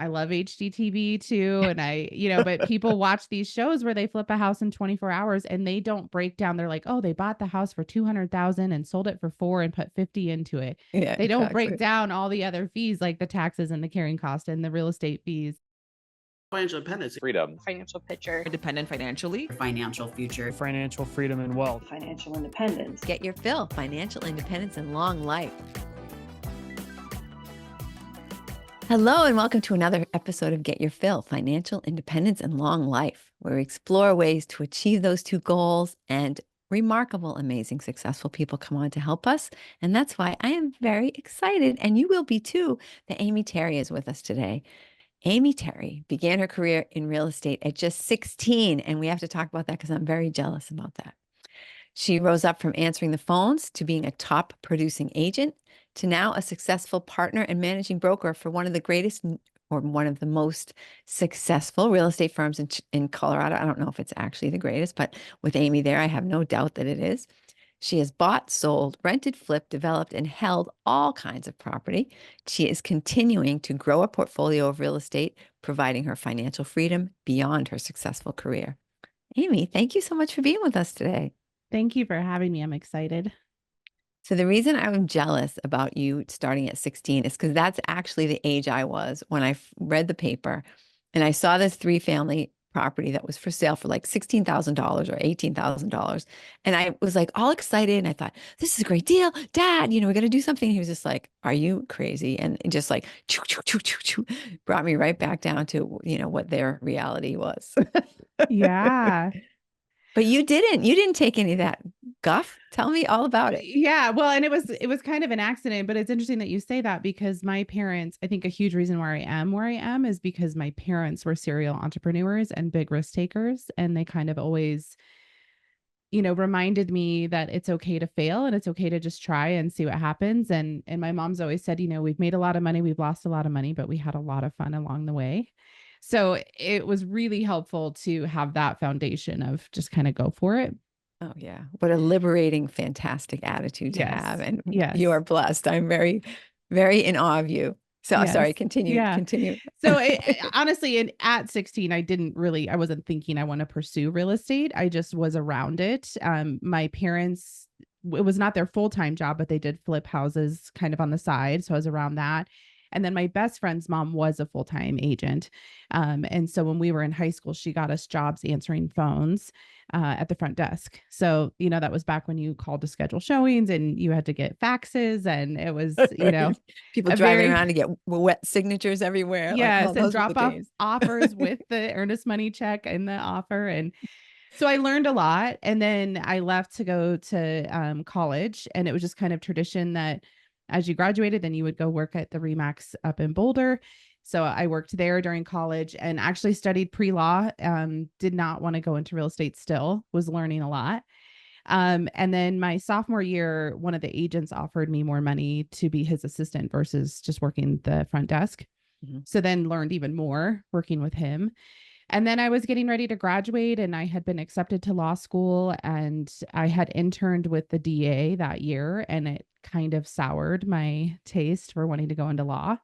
I love HGTV too. And but people watch these shows where they flip a house in 24 hours and they don't break down. They're like, oh, they bought the house for 200,000 and sold it for 4 and put 50 into it. Yeah, They don't break exactly. down all the other fees like the taxes and the carrying cost and the real estate fees. Financial independence, freedom, financial picture, independent financially, financial future, financial freedom and wealth, financial independence. Get your fill, financial independence and long life. Hello, and welcome to another episode of Get Your Fill, Financial Independence and Long Life, where we explore ways to achieve those two goals, and remarkable, amazing, successful people come on to help us. And that's why I am very excited, and you will be too, that Amy Terry is with us today. Amy Terry began her career in real estate at just 16, and we have to talk about that because I'm very jealous about that. She rose up from answering the phones to being a top producing agent to now a successful partner and managing broker for one of the greatest or one of the most successful real estate firms in Colorado. I don't know if it's actually the greatest, but with Amy there, I have no doubt that it is. She has bought, sold, rented, flipped, developed, and held all kinds of property. She is continuing to grow a portfolio of real estate, providing her financial freedom beyond her successful career. Amy, thank you so much for being with us today. Thank you for having me. I'm excited. So the reason I'm jealous about you starting at 16 is because that's actually the age I was when I read the paper and I saw this 3-family property that was for sale for like $16,000 or $18,000. And I was like all excited. And I thought, this is a great deal. Dad, we're going to do something. And he was just like, are you crazy? And just like, brought me right back down to, what their reality was. Yeah. But you didn't take any of that guff. Tell me all about it. Yeah. Well, and it was kind of an accident, but it's interesting that you say that because my parents, I think a huge reason where I am is because my parents were serial entrepreneurs and big risk takers. And they kind of always, reminded me that it's okay to fail and it's okay to just try and see what happens. And my mom's always said, we've made a lot of money, we've lost a lot of money, but we had a lot of fun along the way. So it was really helpful to have that foundation of just kind of go for it. Oh, yeah. What a liberating, fantastic attitude to have. And you are blessed. I'm very, very in awe of you. So sorry, continue. So honestly, at 16, I wasn't thinking I want to pursue real estate. I just was around it. My parents, it was not their full-time job, but they did flip houses kind of on the side. So I was around that. And then my best friend's mom was a full-time agent. And so when we were in high school, she got us jobs answering phones at the front desk. So, that was back when you called to schedule showings and you had to get faxes and it was, people driving around to get wet signatures everywhere. Yes. And drop off offers with the earnest money check and the offer. And so I learned a lot. And then I left to go to college, and it was just kind of tradition that as you graduated, then you would go work at the RE/MAX up in Boulder. So I worked there during college and actually studied pre-law, did not want to go into real estate still, was learning a lot. And then my sophomore year, one of the agents offered me more money to be his assistant versus just working the front desk. Mm-hmm. So then learned even more working with him. And then I was getting ready to graduate and I had been accepted to law school and I had interned with the DA that year, and it kind of soured my taste for wanting to go into law.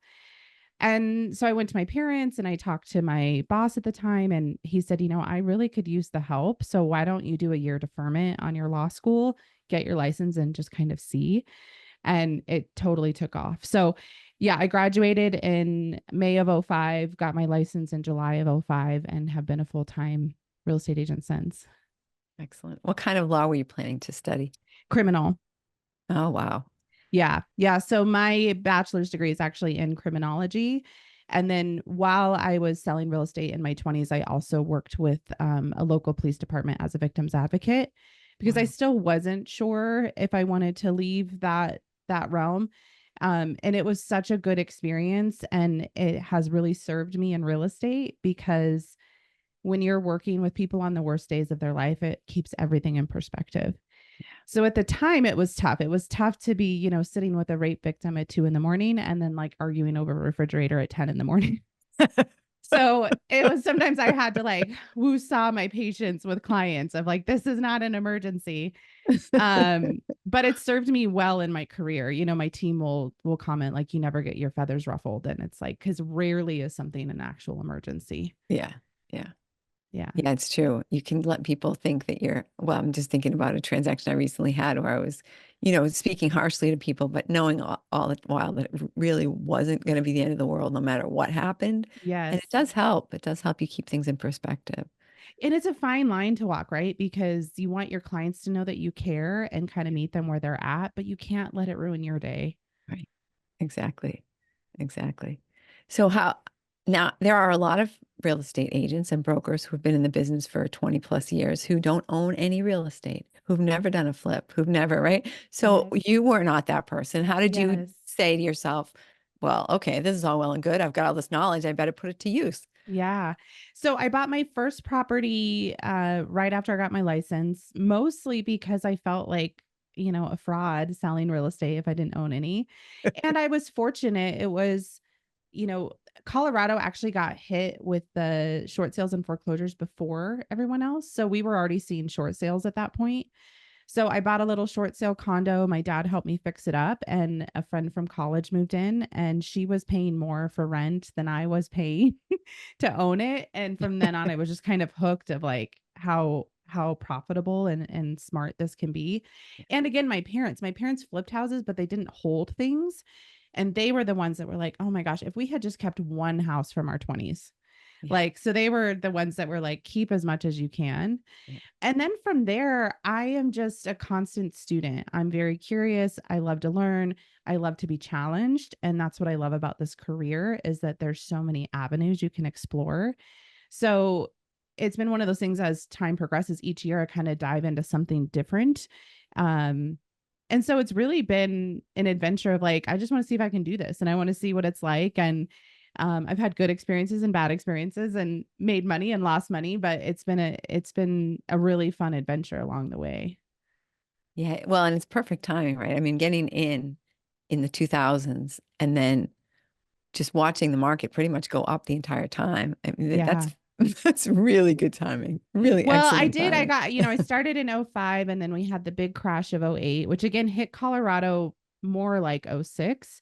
And so I went to my parents and I talked to my boss at the time, and he said, I really could use the help. So why don't you do a year deferment on your law school, get your license and just kind of see. And it totally took off. So yeah, I graduated in May of 2005, got my license in July of 2005, and have been a full-time real estate agent since. Excellent. What kind of law were you planning to study? Criminal. Oh, wow. Yeah. So my bachelor's degree is actually in criminology. And then while I was selling real estate in my 20s, I also worked with a local police department as a victim's advocate because I still wasn't sure if I wanted to leave that realm. And it was such a good experience, and it has really served me in real estate because when you're working with people on the worst days of their life, it keeps everything in perspective. Yeah. So at the time it was tough. It was tough to be, sitting with a rape victim at 2 a.m. and then like arguing over a refrigerator at 10 a.m. So it was sometimes I had to like woo-saw my patience with clients of like, this is not an emergency. but it served me well in my career. You know, my team will comment like, you never get your feathers ruffled, and it's like, because rarely is something an actual emergency. Yeah. Yeah. Yeah. Yeah, it's true. You can let people think that well, I'm just thinking about a transaction I recently had where I was, speaking harshly to people, but knowing all the while that it really wasn't going to be the end of the world no matter what happened. And Yes. it does help. It does help you keep things in perspective. And it's a fine line to walk, right? Because you want your clients to know that you care and kind of meet them where they're at, but you can't let it ruin your day. Right. Exactly. Exactly. So now there are a lot of real estate agents and brokers who've been in the business for 20 plus years who don't own any real estate, who've never done a flip, who've never, right? So Yes. you were not that person. How did you Yes. say to yourself, well, okay, this is all well and good. I've got all this knowledge. I better put it to use. Yeah. So I bought my first property right after I got my license, mostly because I felt like, a fraud selling real estate if I didn't own any. And I was fortunate. It was, you know, Colorado actually got hit with the short sales and foreclosures before everyone else. So we were already seeing short sales at that point. So I bought a little short sale condo. My dad helped me fix it up, and a friend from college moved in, and she was paying more for rent than I was paying to own it. And from then on, I was just kind of hooked of like how profitable and smart this can be. And again, my parents flipped houses, but they didn't hold things. And they were the ones that were like, oh my gosh, if we had just kept one house from our 20s. Yeah. Like, so they were the ones that were like, keep as much as you can. Yeah. And then from there, I am just a constant student. I'm very curious. I love to learn. I love to be challenged. And that's what I love about this career, is that there's so many avenues you can explore. So it's been one of those things, as time progresses each year, I kind of dive into something different. Um, and so it's really been an adventure of like, I just want to see if I can do this, and I want to see what it's like. And I've had good experiences and bad experiences, and made money and lost money, but it's been a really fun adventure along the way. Yeah. Well, and it's perfect timing, right? I mean, getting in the 2000s and then just watching the market pretty much go up the entire time. I mean, that's Yeah. that's really good timing. Really Well, I excellent did. I timing. got, I started in '05, and then we had the big crash of '08, which again hit Colorado more like '06.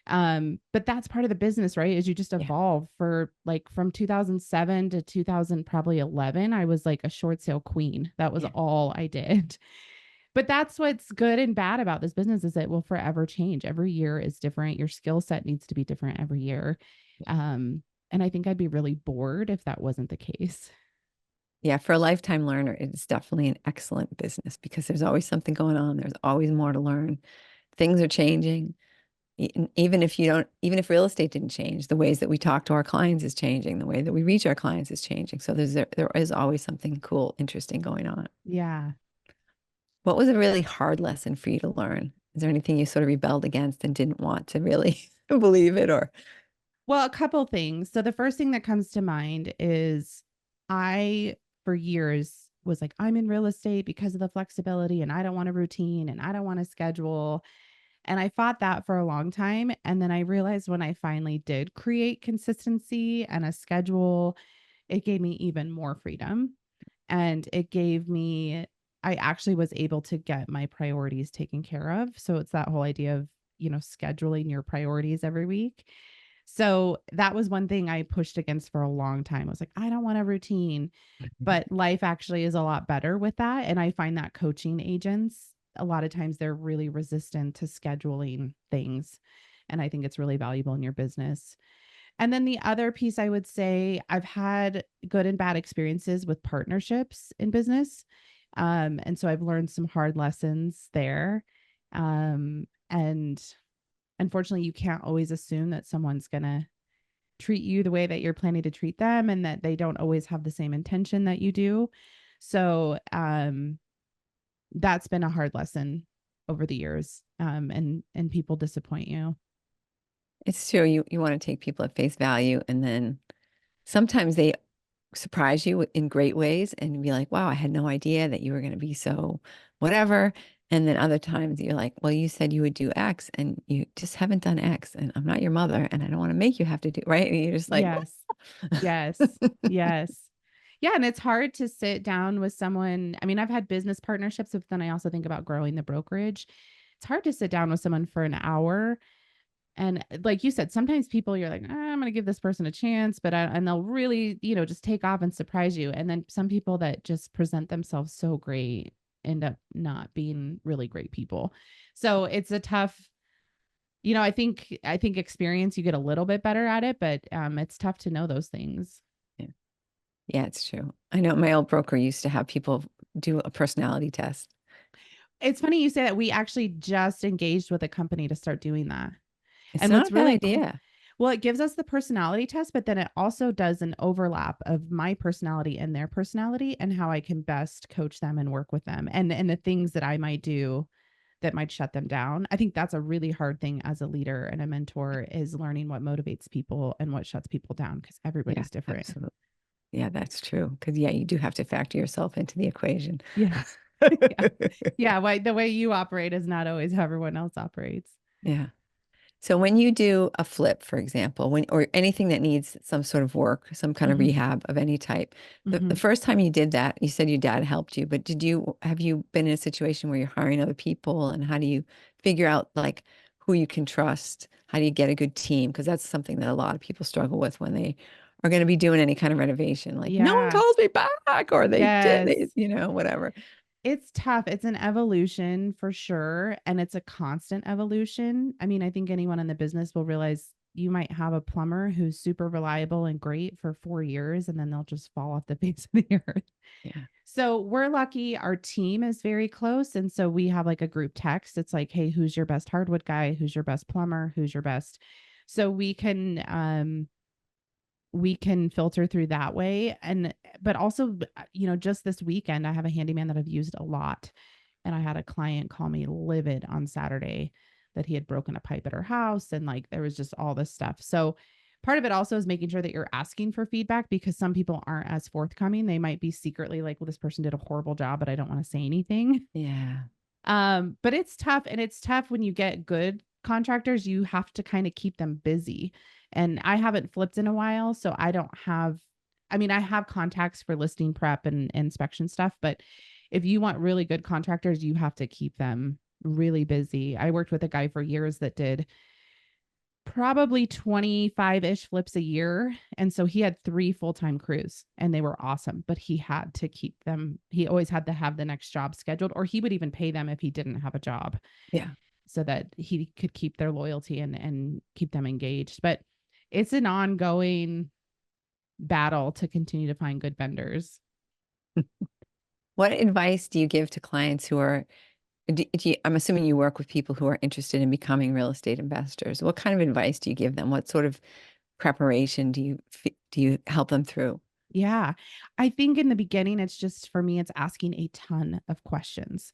But that's part of the business, right? Is you just Yeah. evolve for like from 2007 to 2000, probably 11. I was like a short sale queen. That was Yeah. all I did. But that's what's good and bad about this business, is it will forever change. Every year is different. Your skill set needs to be different every year. And I think I'd be really bored if that wasn't the case. Yeah, for a lifetime learner, it is definitely an excellent business because there's always something going on. There's always more to learn. Things are changing. Even if real estate didn't change, the ways that we talk to our clients is changing. The way that we reach our clients is changing. So there is always something cool, interesting going on. Yeah. What was a really hard lesson for you to learn? Is there anything you sort of rebelled against and didn't want to really believe it or? Well, a couple things. So the first thing that comes to mind is, I, for years, was like, I'm in real estate because of the flexibility, and I don't want a routine, and I don't want a schedule. And I fought that for a long time. And then I realized when I finally did create consistency and a schedule, it gave me even more freedom. And I actually was able to get my priorities taken care of. So it's that whole idea of, scheduling your priorities every week. So that was one thing I pushed against for a long time. I was like, I don't want a routine, but life actually is a lot better with that. And I find that coaching agents, a lot of times they're really resistant to scheduling things. And I think it's really valuable in your business. And then the other piece, I would say, I've had good and bad experiences with partnerships in business. And so I've learned some hard lessons there. And unfortunately, you can't always assume that someone's going to treat you the way that you're planning to treat them, and that they don't always have the same intention that you do. So that's been a hard lesson over the years. And people disappoint you. It's true. You want to take people at face value, and then sometimes they surprise you in great ways and be like, wow, I had no idea that you were going to be so whatever. And then other times you're like, well, you said you would do X and you just haven't done X. And I'm not your mother and I don't want to make you have to do right. And you're just like, Yes. Yes. Yes. Yeah, and it's hard to sit down with someone. I mean, I've had business partnerships, but then I also think about growing the brokerage. It's hard to sit down with someone for an hour. And like you said, sometimes people you're like, I'm going to give this person a chance, and they'll really, just take off and surprise you. And then some people that just present themselves so great end up not being really great people. So it's a tough, I think experience, you get a little bit better at it, but it's tough to know those things. Yeah. Yeah, it's true. I know my old broker used to have people do a personality test. It's funny you say that. We actually just engaged with a company to start doing that. It's And not what's a bad really cool, idea. well, it gives us the personality test, but then it also does an overlap of my personality and their personality and how I can best coach them and work with them and the things that I might do that might shut them down. I think that's a really hard thing as a leader and a mentor, is learning what motivates people and what shuts people down, because Yeah, everybody's different. absolutely. Yeah, that's true. Because yeah, you do have to factor yourself into the equation. Yeah. Yeah. Yeah. Why the way you operate is not always how everyone else operates. Yeah. So when you do a flip, for example, or anything that needs some sort of work, some kind of Mhm. rehab of any type, the Mhm. first time you did that, you said your dad helped you, but have you been in a situation where you're hiring other people, and how do you figure out like who you can trust? How do you get a good team? Because that's something that a lot of people struggle with when they are going to be doing any kind of renovation. Like, no one Yeah. calls me back, or Yes. whatever. It's tough. It's an evolution for sure. And it's a constant evolution. I mean, I think anyone in the business will realize you might have a plumber who's super reliable and great for 4 years, and then they'll just fall off the face of the earth. Yeah. So we're lucky. Our team is very close. And so we have like a group text. It's like, hey, who's your best hardwood guy? Who's your best plumber? Who's your best? So we can filter through that way. And but also, just this weekend I have a handyman that I've used a lot, and I had a client call me livid on Saturday that he had broken a pipe at her house, and like there was just all this stuff. So part of it also is making sure that you're asking for feedback, because some people aren't as forthcoming. They might be secretly like, well, this person did a horrible job, but I don't want to say anything. Yeah. But it's tough, and it's tough when you get good contractors. You have to kind of keep them busy. And I haven't flipped in a while, so I don't have, I mean, I have contacts for listing prep and inspection stuff, but if you want really good contractors, you have to keep them really busy. I worked with a guy for years that did probably 25-ish flips a year. And so he had 3 full-time crews, and they were awesome, but he had to keep them. He always had to have the next job scheduled, or he would even pay them if he didn't have a job, Yeah. so that he could keep their loyalty and keep them engaged. But it's an ongoing battle to continue to find good vendors. What advice do you give to clients who are, I'm assuming you work with people who are interested in becoming real estate investors. What kind of advice do you give them? What sort of preparation do you help them through? Yeah. I think in the beginning, it's just, for me, it's asking a ton of questions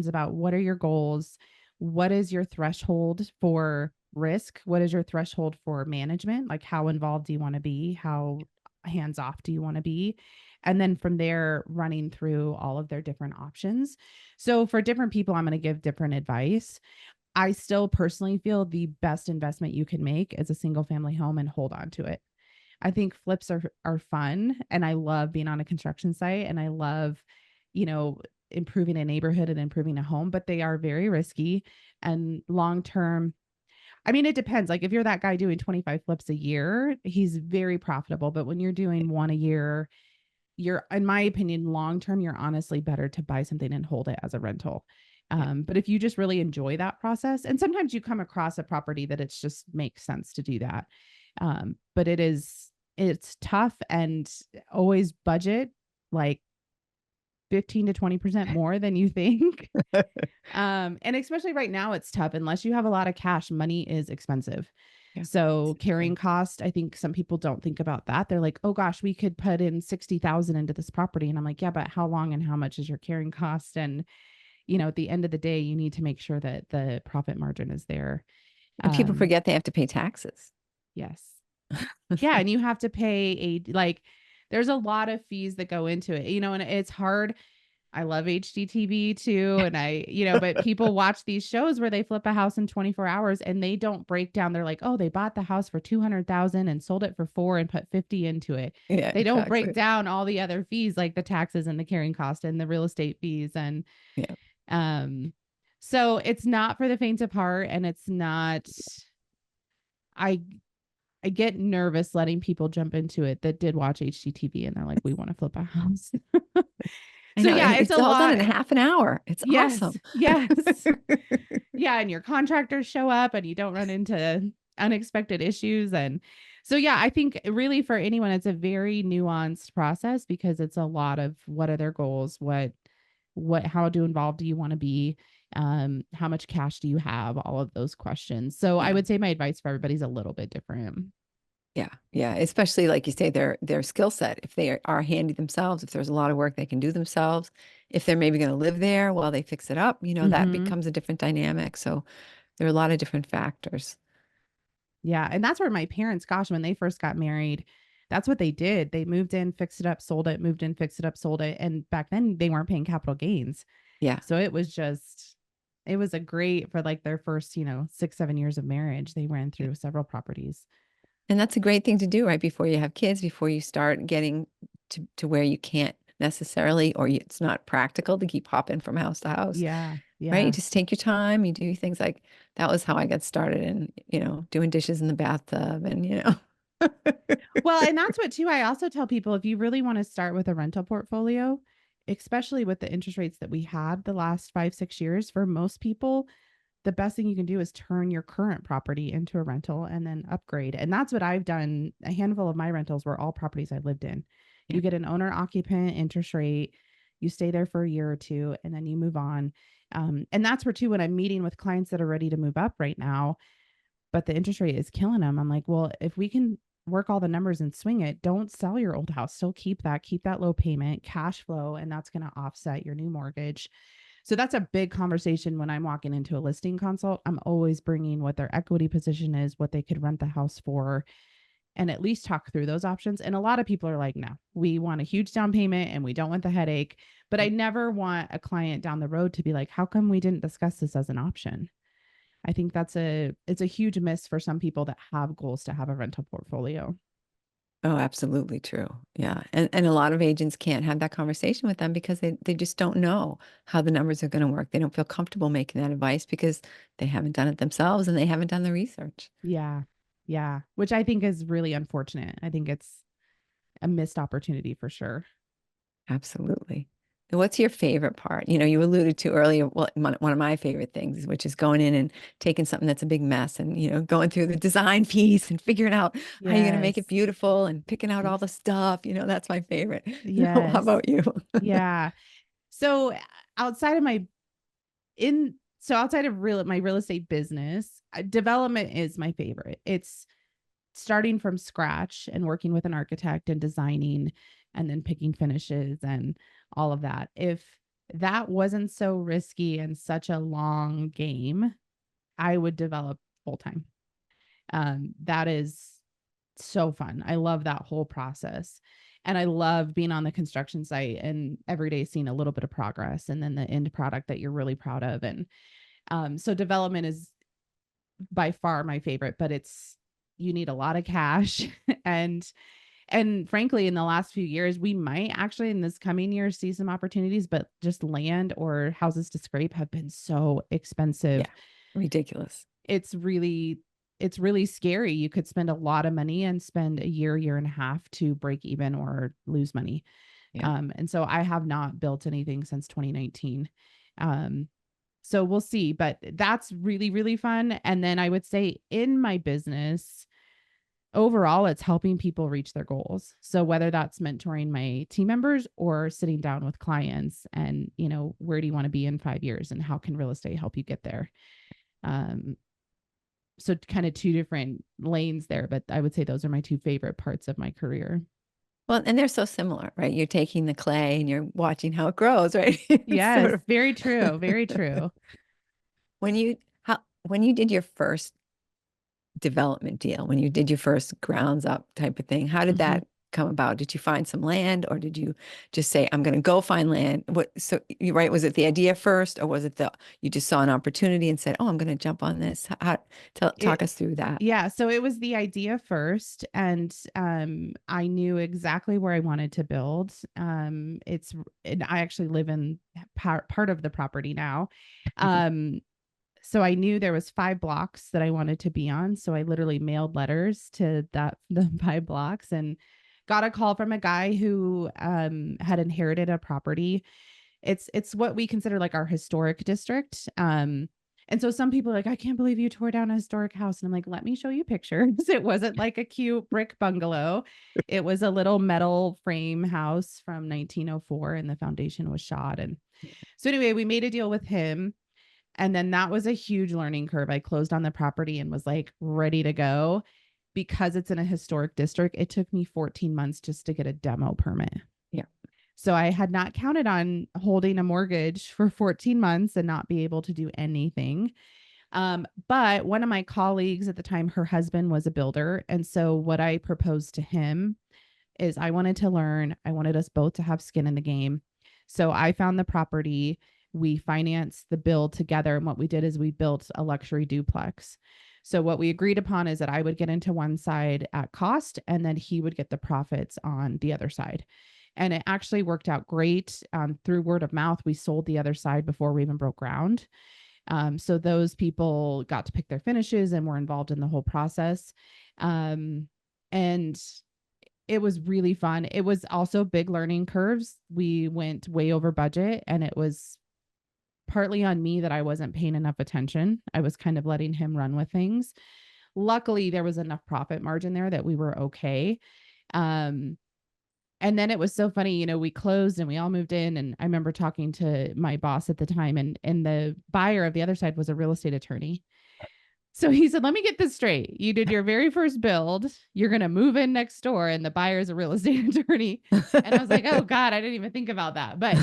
about, what are your goals? What is your threshold for risk? What is your threshold for management? Like, how involved do you want to be? How hands off do you want to be? And then from there, running through all of their different options. So for different people, I'm going to give different advice. I still personally feel the best investment you can make is a single family home, and hold on to it. I think flips are fun, and I love being on a construction site, and I love, you know, improving a neighborhood and improving a home, but they are very risky and long term. I mean, it depends. Like if you're that guy doing 25 flips a year, he's very profitable, but when you're doing one a year, you're, in my opinion, long term, you're honestly better to buy something and hold it as a rental. Yeah. But if you just really enjoy that process, and sometimes you come across a property that it's just makes sense to do that. But it's tough, and always budget like 15 to 20% more than you think. And especially right now, it's tough. Unless you have a lot of cash, money is expensive. Yeah. So carrying cost, I think some people don't think about that. They're like, oh gosh, we could put in 60,000 into this property. And I'm like, yeah, but how long and how much is your carrying cost? And, at the end of the day, you need to make sure that the profit margin is there. And people forget they have to pay taxes. Yes. Yeah. And you have to pay there's a lot of fees that go into it, and it's hard. I love HGTV too. And but people watch these shows where they flip a house in 24 hours and they don't break down. They're like, oh, they bought the house for 200,000 and sold it for 4 and put 50 into it. Yeah, They don't break exactly. down all the other fees like the taxes and the carrying cost and the real estate fees. And Yeah. so it's not for the faint of heart, and it's not, I get nervous letting people jump into it that did watch HGTV and they're like, we want to flip a house. I So know, yeah, and it's it's a all done lot. in half an hour. It's Yes. awesome. Yes. Yeah. And your contractors show up and you don't run into unexpected issues. And so, yeah, I think really for anyone, it's a very nuanced process because it's a lot of what are their goals? How involved do you want to be? How much cash do you have? All of those questions. So I Yeah. would say my advice for everybody's a little bit different. Yeah. Yeah. Especially like you say, their skill set. If they are handy themselves, if there's a lot of work they can do themselves, if they're maybe going to live there while they fix it up, that Mhm. becomes a different dynamic. So there are a lot of different factors. Yeah. And that's where my parents, gosh, when they first got married, that's what they did. They moved in, fixed it up, sold it, moved in, fixed it up, sold it. And back then they weren't paying capital gains. Yeah. So it was a great for like their first, 6, 7 years of marriage. They ran through several properties. And that's a great thing to do right before you have kids, before you start getting to where you can't necessarily, or it's not practical to keep hopping from house to house. Yeah. Right? You Yeah. just take your time. You do things like that was how I got started in, doing dishes in the bathtub and. Well, and that's what too. I also tell people if you really want to start with a rental portfolio, especially with the interest rates that we had the last 5, 6 years, for most people, the best thing you can do is turn your current property into a rental and then upgrade. And that's what I've done. A handful of my rentals were all properties I lived in. Yeah. You get an owner occupant interest rate, you stay there for a year or two, and then you move on. And that's where too, when I'm meeting with clients that are ready to move up right now, but the interest rate is killing them. I'm like, well, if we can work all the numbers and swing it, don't sell your old house. Still keep that low payment, cash flow, and that's going to offset your new mortgage. So that's a big conversation when I'm walking into a listing consult. I'm always bringing what their equity position is, what they could rent the house for, and at least talk through those options. And a lot of people are like, no, we want a huge down payment and we don't want the headache. But I never want a client down the road to be like, how come we didn't discuss this as an option? I think it's a huge miss for some people that have goals to have a rental portfolio. Oh, absolutely true. Yeah. And a lot of agents can't have that conversation with them because they just don't know how the numbers are going to work. They don't feel comfortable making that advice because they haven't done it themselves and they haven't done the research. Yeah. Yeah. Which I think is really unfortunate. I think it's a missed opportunity for sure. Absolutely. And what's your favorite part? You alluded to earlier, well, one of my favorite things, which is going in and taking something that's a big mess and, going through the design piece and figuring out how you're going to make it Yes. beautiful and picking out all the stuff. That's my favorite. How Yes. about you? Yeah. So outside of outside of my real estate business, development is my favorite. It's starting from scratch and working with an architect and designing and then picking finishes and all of that. If that wasn't so risky and such a long game, I would develop full time. That is so fun. I love that whole process. And I love being on the construction site and every day seeing a little bit of progress and then the end product that you're really proud of. And so development is by far my favorite, but you need a lot of cash and frankly, in the last few years, we might actually in this coming year see some opportunities, but just land or houses to scrape have been so expensive. Yeah, ridiculous. It's really scary. You could spend a lot of money and spend a year and a half to break even or lose money. Yeah. And so I have not built anything since 2019. So we'll see, but that's really, really fun. And then I would say in my business, overall, it's helping people reach their goals. So whether that's mentoring my team members or sitting down with clients and, where do you want to be in 5 years and how can real estate help you get there? So kind of two different lanes there, but I would say those are my two favorite parts of my career. Well, and they're so similar, right? You're taking the clay and you're watching how it grows, right? Yes, very true. Very true. When you did your first development deal, when you did your first grounds up type of thing, how did that come about? Did you find some land, or did you just say, I'm going to go find land? So you right, was it the idea first, or was it you just saw an opportunity and said, oh, I'm going to jump on this? Talk us through that. Yeah, so it was the idea first, and I knew exactly where I wanted to build. And I actually live in part of the property now. So I knew there was 5 blocks that I wanted to be on. So I literally mailed letters to the 5 blocks and got a call from a guy who had inherited a property. It's what we consider like our historic district. And so some people are like, I can't believe you tore down a historic house. And I'm like, let me show you pictures. It wasn't like a cute brick bungalow. It was a little metal frame house from 1904, and the foundation was shot. And so anyway, we made a deal with him. And then that was a huge learning curve. I closed on the property and was like ready to go. Because it's in a historic district, it took me 14 months just to get a demo permit. Yeah. So I had not counted on holding a mortgage for 14 months and not be able to do anything. But one of my colleagues at the time, her husband was a builder. And so what I proposed to him is I wanted to learn. I wanted us both to have skin in the game. So I found the property. We financed the build together. And what we did is we built a luxury duplex. So what we agreed upon is that I would get into one side at cost, and then he would get the profits on the other side. And it actually worked out great. Through word of mouth, we sold the other side before we even broke ground. So those people got to pick their finishes and were involved in the whole process. And it was really fun. It was also big learning curves. We went way over budget, and it was partly on me that I wasn't paying enough attention. I was kind of letting him run with things. Luckily, there was enough profit margin there that we were okay. And then it was so funny, we closed and we all moved in. And I remember talking to my boss at the time, and the buyer of the other side was a real estate attorney. So he said, let me get this straight. You did your very first build. You're going to move in next door, and the buyer is a real estate attorney. And I was like, oh God, I didn't even think about that. But,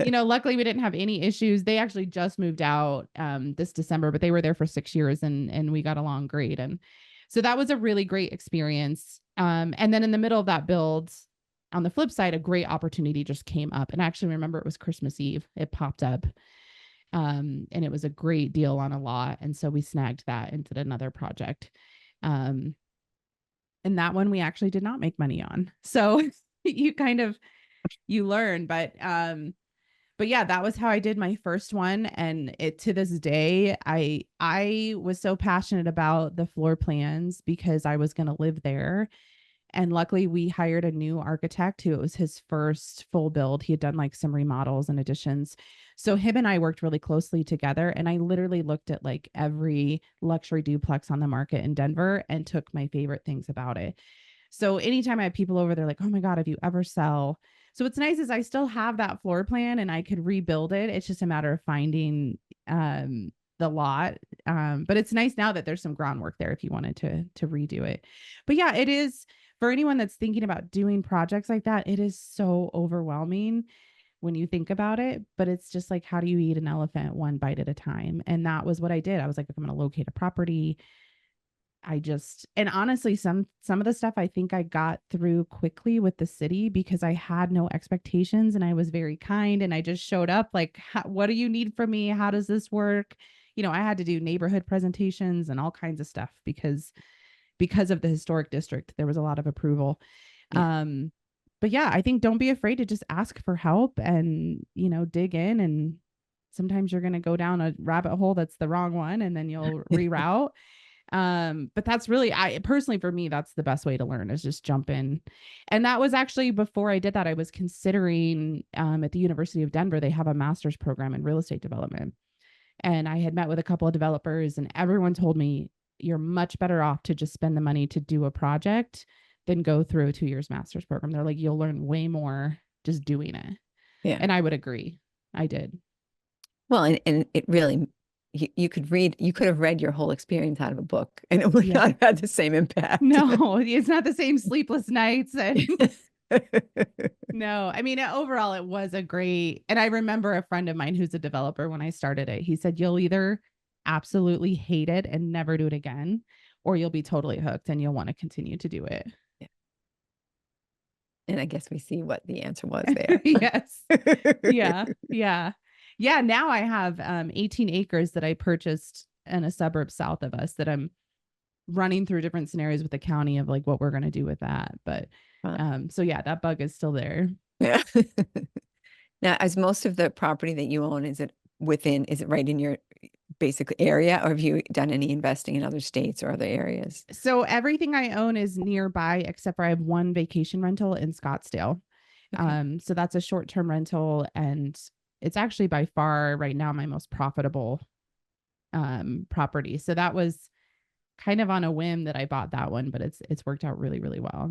luckily we didn't have any issues. They actually just moved out this December, but they were there for 6 years, and we got along great. And so that was a really great experience. And then in the middle of that build, on the flip side, a great opportunity just came up. And I actually remember it was Christmas Eve. It popped up. And it was a great deal on a lot. And so we snagged that and did another project. And that one we actually did not make money on. So you learn, but yeah, that was how I did my first one. And to this day, I was so passionate about the floor plans because I was going to live there. And luckily we hired a new architect who, it was his first full build. He had done like some remodels and additions. So him and I worked really closely together. And I literally looked at like every luxury duplex on the market in Denver and took my favorite things about it. So anytime I have people over, they're like, oh my God, if you ever sell. So what's nice is I still have that floor plan and I could rebuild it. It's just a matter of finding the lot. But it's nice now that there's some groundwork there if you wanted to redo it. But yeah, it is. For anyone that's thinking about doing projects like that, it is so overwhelming when you think about it, but it's just like, how do you eat an elephant one bite at a time? And that was what I did. I was like, if I'm going to locate a property, and honestly, some of the stuff I think I got through quickly with the city because I had no expectations and I was very kind and I just showed up like, what do you need from me? How does this work? I had to do neighborhood presentations and all kinds of stuff because of the historic district, there was a lot of approval. Yeah. But yeah, I think don't be afraid to just ask for help and, dig in. And sometimes you're going to go down a rabbit hole that's the wrong one and then you'll reroute. But that's really, personally, for me, that's the best way to learn is just jump in. And that was actually before I did that, I was considering at the University of Denver, they have a master's program in real estate development. And I had met with a couple of developers and everyone told me, you're much better off to just spend the money to do a project than go through a 2 years master's program. They're like, you'll learn way more just doing it. Yeah. And I would agree. I did. Well, and it really, you could have read your whole experience out of a book and it would not have had the same impact. No, it's not the same sleepless nights. And no, I mean, overall it was a great, and I remember a friend of mine who's a developer when I started it, he said, you'll either absolutely hate it and never do it again, or you'll be totally hooked and you'll want to continue to do it. And I guess we see what the answer was there. Yes. Yeah. Yeah. Yeah. Now I have 18 acres that I purchased in a suburb south of us that I'm running through different scenarios with the county of like what we're going to do with that. But so yeah, that bug is still there. Yeah. Now, as most of the property that you own, is it right in your basic area, or have you done any investing in other states or other areas? So everything I own is nearby, except for I have one vacation rental in Scottsdale. Okay. So that's a short-term rental, and it's actually by far right now my most profitable property. So that was kind of on a whim that I bought that one, but it's worked out really, really well.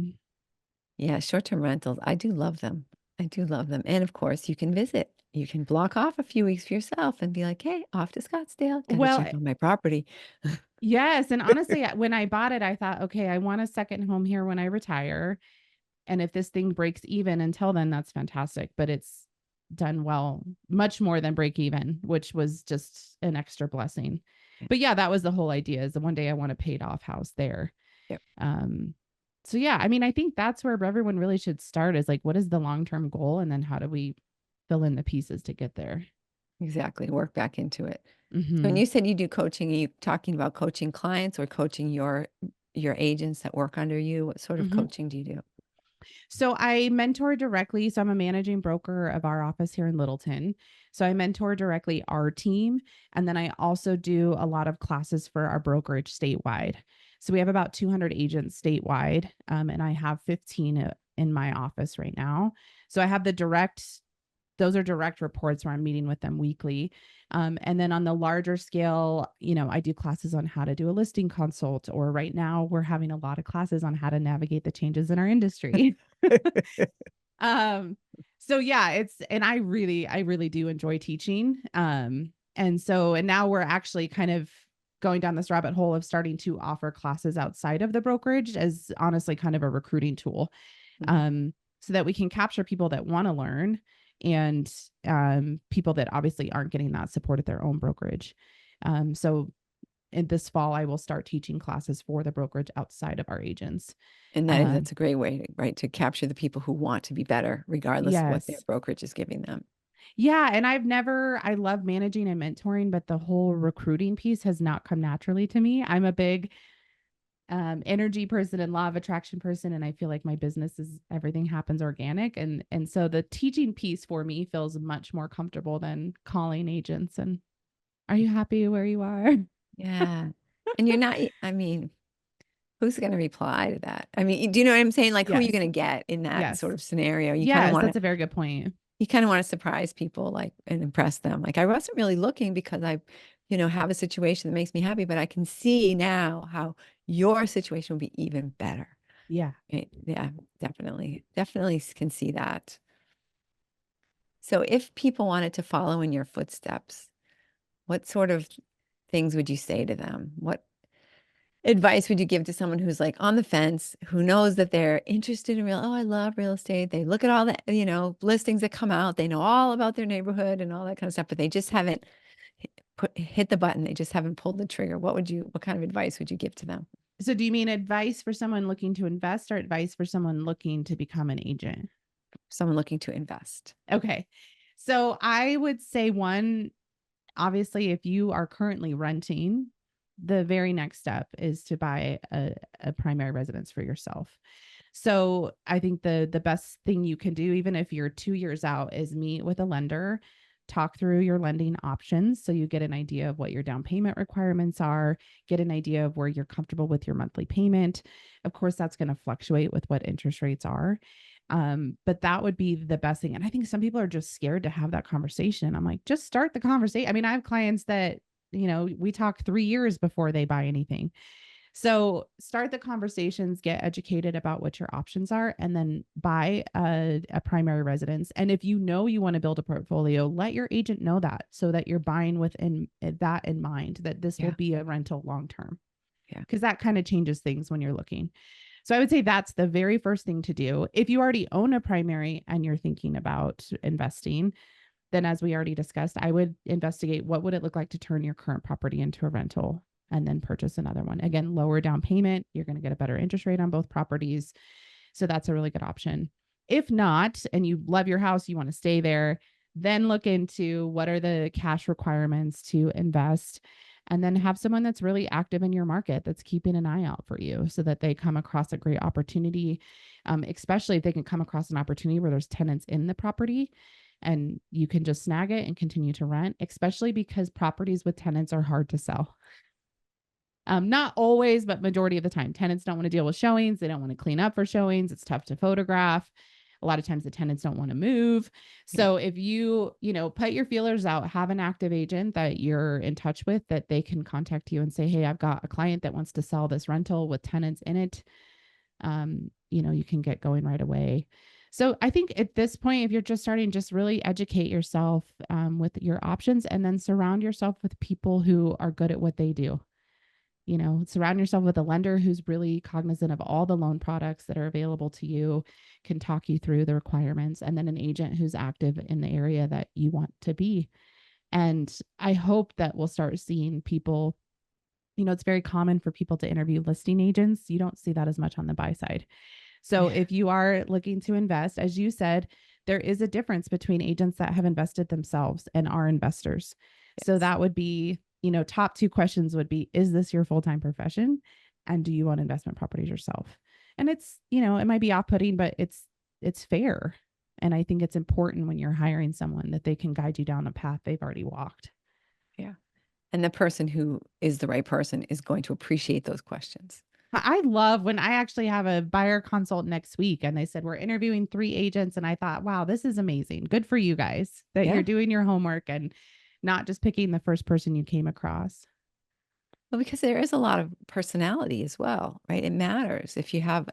Yeah, short-term rentals. I do love them. I do love them. And of course, you can visit. You can block off a few weeks for yourself and be like, hey, off to Scottsdale. Gotta Well, check on my property. yes, and honestly, when I bought it, I thought, okay, I want a second home here when I retire. And if this thing breaks even until then, that's fantastic. But it's done well, much more than break even, which was just an extra blessing. But yeah, that was the whole idea, is that one day I want a paid off house there. Yep. So yeah, I mean, I think that's where everyone really should start, is like, what is the long-term goal? And then how do we fill in the pieces to get there? Exactly. Work back into it. So when Mm-hmm. you said you do coaching, are you talking about coaching clients or coaching your agents that work under you? What sort of Mm-hmm. coaching do you do? So I mentor directly. So I'm a managing broker of our office here in Littleton. So I mentor directly our team. And then I also do a lot of classes for our brokerage statewide. So we have about 200 agents statewide. And I have 15 in my office right now. So I have those are direct reports where I'm meeting with them weekly. And then on the larger scale, I do classes on how to do a listing consult, or right now we're having a lot of classes on how to navigate the changes in our industry. So yeah, and I really do enjoy teaching. And now we're actually kind of going down this rabbit hole of starting to offer classes outside of the brokerage as honestly kind of a recruiting tool. So that we can capture people that want to learn, and people that obviously aren't getting that support at their own brokerage. So in this fall, I will start teaching classes for the brokerage outside of our agents. And that's a great way, right, to capture the people who want to be better, regardless of what their Yes. brokerage is giving them. Yeah. And I love managing and mentoring, but the whole recruiting piece has not come naturally to me. I'm a big energy person and law of attraction person, and I feel like my business is, everything happens organic, and so the teaching piece for me feels much more comfortable than calling agents and, are you happy where you are? Yeah. And you're not, I mean, who's going to reply to that? I mean, do you know what I'm saying? Like, who are you Yes. going to get in that Yes. sort of scenario? Yes, that's a very good point. You kind of want to surprise people, like, and impress them. Like, I wasn't really looking because I, have a situation that makes me happy, but I can see now how your situation will be even better. Yeah. Right? Yeah, definitely. Definitely can see that. So if people wanted to follow in your footsteps, what sort of things would you say to them? What advice would you give to someone who's like on the fence, who knows that they're interested in I love real estate. They look at all the, listings that come out. They know all about their neighborhood and all that kind of stuff, but they just haven't hit the button. They just haven't pulled the trigger. What kind of advice would you give to them? So do you mean advice for someone looking to invest, or advice for someone looking to become an agent? Someone looking to invest. Okay. So I would say, one, obviously, if you are currently renting, the very next step is to buy a primary residence for yourself. So I think the best thing you can do, even if you're 2 years out, is meet with a lender, talk through your lending options so you get an idea of what your down payment requirements are, get an idea of where you're comfortable with your monthly payment. Of course, that's going to fluctuate with what interest rates are. But that would be the best thing. And I think some people are just scared to have that conversation. I'm like, just start the conversation. I mean, I have clients that, we talk 3 years before they buy anything. So start the conversations, get educated about what your options are, and then buy a primary residence. And if you want to build a portfolio, let your agent know that, so that you're buying within that in mind, that this will be a rental long-term. Yeah. Because that kind of changes things when you're looking. So I would say that's the very first thing to do. If you already own a primary and you're thinking about investing, then, as we already discussed, I would investigate what would it look like to turn your current property into a rental and then purchase another one. Again, lower down payment. You're going to get a better interest rate on both properties. So that's a really good option. If not, and you love your house, you want to stay there, then look into what are the cash requirements to invest, and then have someone that's really active in your market that's keeping an eye out for you so that they come across a great opportunity, especially if they can come across an opportunity where there's tenants in the property and you can just snag it and continue to rent, especially because properties with tenants are hard to sell. Not always, but majority of the time, tenants don't want to deal with showings. They don't want to clean up for showings. It's tough to photograph. A lot of times the tenants don't want to move. So if you, put your feelers out, have an active agent that you're in touch with, that they can contact you and say, hey, I've got a client that wants to sell this rental with tenants in it. You can get going right away. So I think at this point, if you're just starting, just really educate yourself with your options, and then surround yourself with people who are good at what they do. Surround yourself with a lender who's really cognizant of all the loan products that are available to you, can talk you through the requirements, and then an agent who's active in the area that you want to be. And I hope that we'll start seeing people, it's very common for people to interview listing agents. You don't see that as much on the buy side. So if you are looking to invest, as you said, there is a difference between agents that have invested themselves and are investors. Yes. So that would be, top two questions would be, is this your full-time profession? And do you own investment properties yourself? And it's, it might be off-putting, but it's fair. And I think it's important when you're hiring someone that they can guide you down a path they've already walked. Yeah. And the person who is the right person is going to appreciate those questions. I love when I actually have a buyer consult next week and they said, we're interviewing 3 agents. And I thought, wow, this is amazing. Good for you guys that you're doing your homework and not just picking the first person you came across. Well, because there is a lot of personality as well, right? It matters if you have,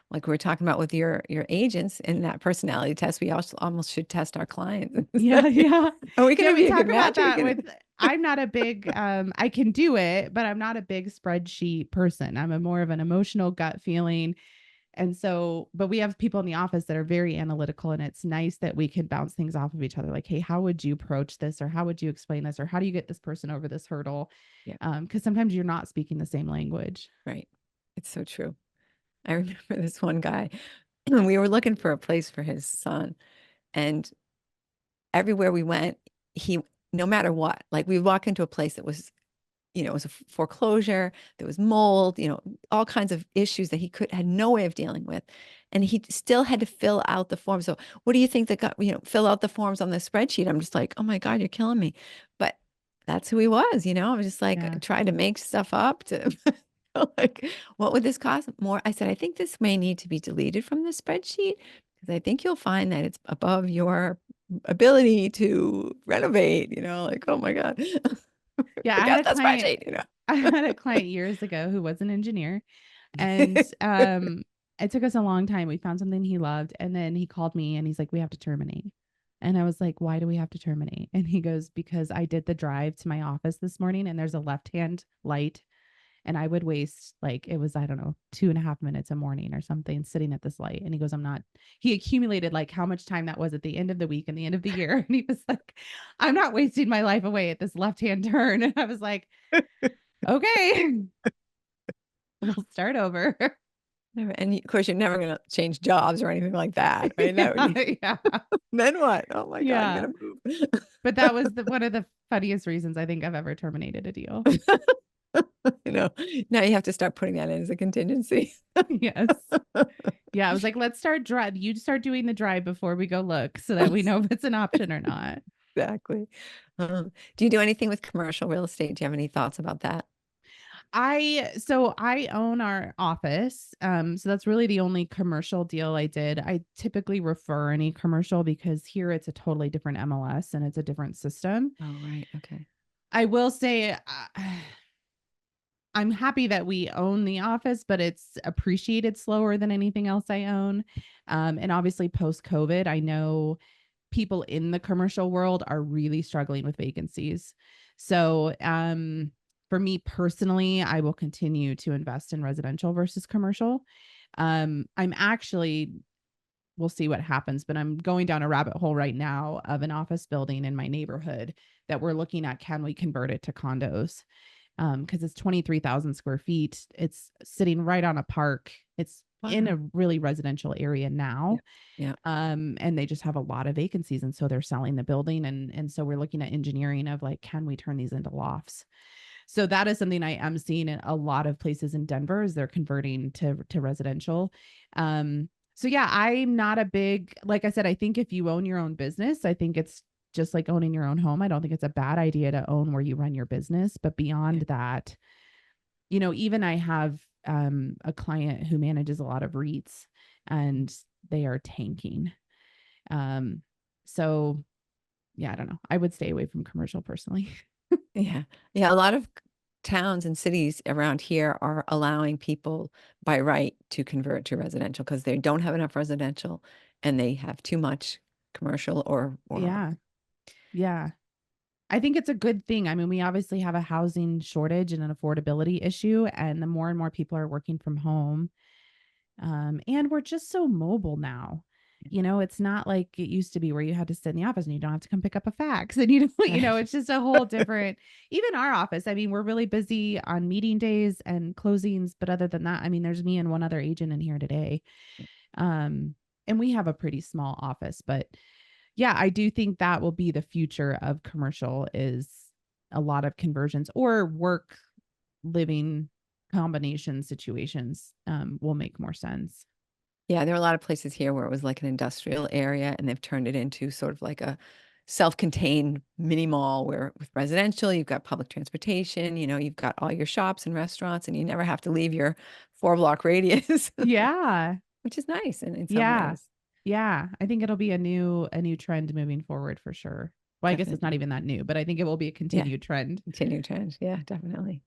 like we were talking about with your agents in that personality test. We also almost should test our clients. Yeah. Are we going to be talk about that with? I'm not a big. I can do it, but I'm not a big spreadsheet person. I'm a more of an emotional gut feeling. And so, but we have people in the office that are very analytical, and it's nice that we can bounce things off of each other. Like, hey, how would you approach this? Or how would you explain this? Or how do you get this person over this hurdle? Yeah. Because sometimes you're not speaking the same language. Right. It's so true. I remember this one guy, we were looking for a place for his son, and everywhere we went, no matter what, like we walk into a place that was, it was a foreclosure, there was mold, all kinds of issues that he had no way of dealing with. And he still had to fill out the form. So what do you think that got, fill out the forms on the spreadsheet? I'm just like, oh my God, you're killing me. But that's who he was, I was just like, trying to make stuff up to like, what would this cost more? I said, I think this may need to be deleted from the spreadsheet because I think you'll find that it's above your ability to renovate, like, oh my God. Yeah, I had a client years ago who was an engineer, and it took us a long time. We found something he loved, and then he called me and he's like, we have to terminate. And I was like, why do we have to terminate? And he goes, because I did the drive to my office this morning and there's a left-hand light, and I would waste, like, it was, I don't know, 2.5 minutes a morning or something sitting at this light. And he goes, he accumulated like how much time that was at the end of the week and the end of the year. And he was like, I'm not wasting my life away at this left-hand turn. And I was like, okay, we'll start over. And of course, you're never going to change jobs or anything like that. Right? Yeah. Then what? Oh my God, I'm going to move. But that was one of the funniest reasons I think I've ever terminated a deal. Now you have to start putting that in as a contingency. Yes. Yeah. I was like, let's start drive. You start doing the drive before we go look so that we know if it's an option or not. Exactly. Do you do anything with commercial real estate? Do you have any thoughts about that? I own our office. So that's really the only commercial deal I did. I typically refer any commercial because here it's a totally different MLS and it's a different system. Oh, right. Okay. I will say, I'm happy that we own the office, but it's appreciated slower than anything else I own. And obviously post-COVID, I know people in the commercial world are really struggling with vacancies. So for me personally, I will continue to invest in residential versus commercial. We'll see what happens, but I'm going down a rabbit hole right now of an office building in my neighborhood that we're looking at. Can we convert it to condos? Because it's 23,000 square feet. It's sitting right on a park. It's in a Wow. really residential area now. Yeah. And they just have a lot of vacancies. And so they're selling the building. And so we're looking at engineering of like, can we turn these into lofts? So that is something I am seeing in a lot of places in Denver is they're converting to residential. So yeah, I'm not a big, like I said, I think if you own your own business, I think it's just like owning your own home. I don't think it's a bad idea to own where you run your business, but beyond that, even I have a client who manages a lot of REITs and they are tanking. So yeah, I don't know. I would stay away from commercial personally. Yeah. Yeah. A lot of towns and cities around here are allowing people by right to convert to residential because they don't have enough residential and they have too much commercial or Yeah. Yeah. I think it's a good thing. I mean, we obviously have a housing shortage and an affordability issue, and the more and more people are working from home, and we're just so mobile now. It's not like it used to be where you had to sit in the office and you don't have to come pick up a fax, and it's just a whole different. Even our office, I mean, we're really busy on meeting days and closings, but other than that, I mean, there's me and one other agent in here today, and we have a pretty small office, but yeah, I do think that will be the future of commercial is a lot of conversions or work living combination situations will make more sense. Yeah, there are a lot of places here where it was like an industrial area and they've turned it into sort of like a self-contained mini mall where with residential, you've got public transportation, you've got all your shops and restaurants and you never have to leave your 4-block radius, Yeah. which is nice in some Yeah. ways. Yeah. I think it'll be a new trend moving forward for sure. Well, I guess it's not Definitely. even that new, but I think it will be a Yeah, continued trend. continued trend. Yeah, definitely.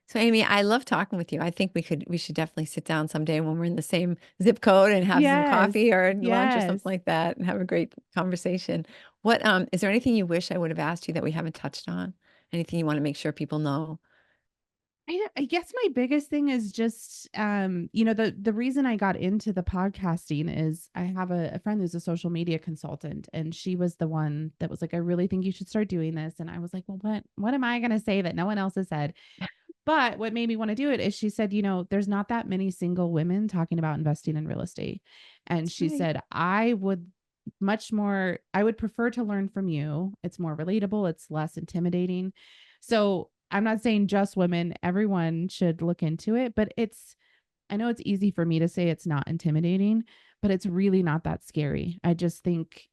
So Amy, I love talking with you. I think we should definitely sit down someday when we're in the same zip code and have some Yes. coffee or lunch or Yes. something like that and have a great conversation. What is there anything you wish I would have asked you that we haven't touched on? Anything you want to make sure people know? I guess my biggest thing is just the reason I got into the podcasting is I have a friend who's a social media consultant and she was the one that was like, I really think you should start doing this. And I was like, well, what am I gonna say that no one else has said? But what made me want to do it is she said, there's not that many single women talking about investing in real estate. And That's she right. said, I would prefer to learn from you. It's more relatable, it's less intimidating. So I'm not saying just women, everyone should look into it, but I know it's easy for me to say it's not intimidating, but it's really not that scary. I just think,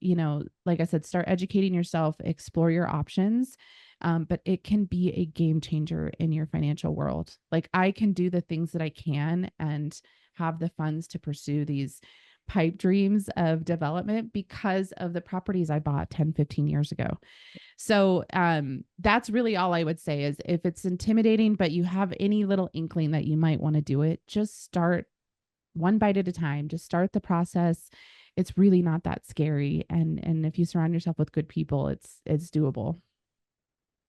like I said, start educating yourself, explore your options. But it can be a game changer in your financial world. Like I can do the things that I can and have the funds to pursue these pipe dreams of development because of the properties I bought 10, 15 years ago. So that's really all I would say is if it's intimidating, but you have any little inkling that you might want to do it, just start one bite at a time. Just start the process. It's really not that scary. And if you surround yourself with good people, it's doable.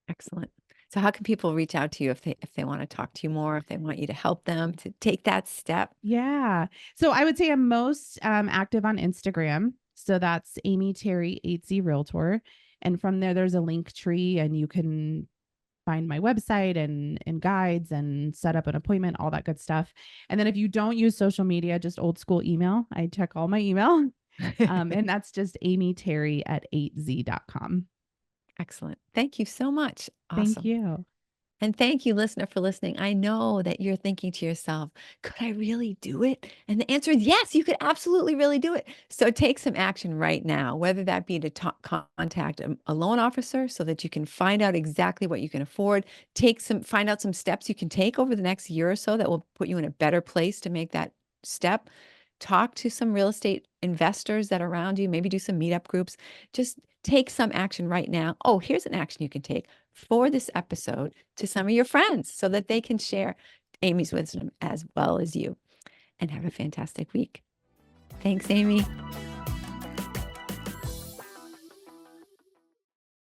Excellent. So how can people reach out to you if they want to talk to you more, if they want you to help them to take that step? Yeah. So I would say I'm most active on Instagram. So that's Amy Terry 80 Realtor. And from there, there's a link tree and you can find my website and guides and set up an appointment, all that good stuff. And then if you don't use social media, just old school email, I check all my email. And that's just amyterry@8z.com. Excellent. Thank you so much. Thank Awesome. you. And thank you, listener, for listening. I know that you're thinking to yourself, could I really do it? And the answer is yes, you could absolutely really do it. So take some action right now, whether that be to contact a loan officer so that you can find out exactly what you can afford, find out some steps you can take over the next year or so that will put you in a better place to make that step. Talk to some real estate investors that are around you, maybe do some meetup groups. Just take some action right now. Oh, here's an action you can take for this episode to some of your friends so that they can share Amy's wisdom as well as you. And have a fantastic week. Thanks, Amy.